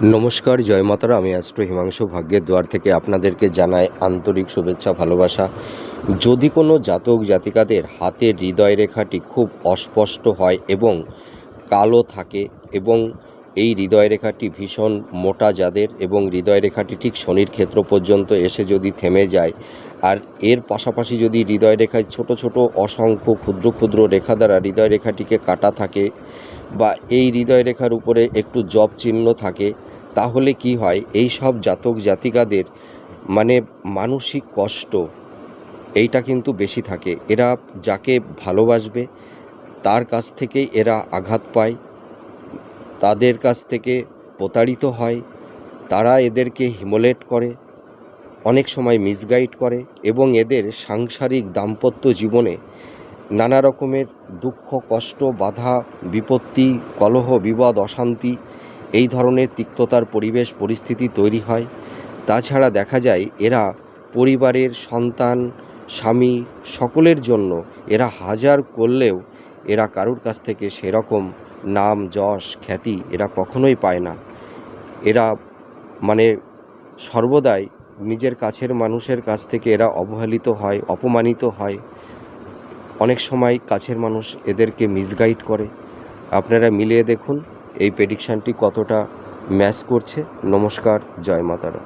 নমস্কার, জয় মাতারা। আমি অ্যাস্ট্রো হিমাংশু ভাগ্যের দুয়ার থেকে আপনাদেরকে জানাই আন্তরিক শুভেচ্ছা, ভালোবাসা। যদি কোনো জাতক জাতিকাদের হাতের হৃদয় রেখাটি খুব অস্পষ্ট হয় এবং কালো থাকে এবং এই হৃদয় রেখাটি ভীষণ মোটা যাদের এবং হৃদয় রেখাটি ঠিক শনির ক্ষেত্র পর্যন্ত এসে যদি থেমে যায়, আর এর পাশাপাশি যদি হৃদয় রেখায় ছোট ছোট অসংখ্য ক্ষুদ্র ক্ষুদ্র রেখা দ্বারা হৃদয় রেখাটিকে কাটা থাকে বা এই হৃদয় রেখার উপরে একটু জব চিহ্ন থাকে, তাহলে কি হয়, এই সব জাতক জাতিকাদের মানসিক কষ্ট এইটা কিন্তু বেশি থাকে। এরা যাকে ভালোবাসবে তার কাছ থেকেই এরা আঘাত পায়, তাদের কাছ থেকে প্রতারিত হয়, তারা এদেরকে হিমোলেট করে, অনেক সময় মিসগাইড করে এবং এদের সাংসারিক দাম্পত্য জীবনে নানা রকমের দুঃখ, কষ্ট, বাধা, বিপত্তি, কলহ, বিবাদ, অশান্তি, এই ধরনের তিক্ততার পরিবেশ পরিস্থিতি তৈরি হয়। তাছাড়া দেখা যায় এরা পরিবারের সন্তান, স্বামী সকলের জন্য এরা হাজার করলেও এরা কারুর কাছ থেকে সেরকম নাম, যশ, খ্যাতি এরা কখনোই পায় না। এরা সর্বদাই নিজের কাছের মানুষের কাছ থেকে এরা অবহেলিত হয়, অপমানিত হয়। অনেক সময় কাছের মানুষ এদেরকে মিসগাইড করে। আপনারা মিলিয়ে দেখুন এই প্রেডিকশানটি কতটা ম্যাচ করছে। নমস্কার, জয় মাতারা।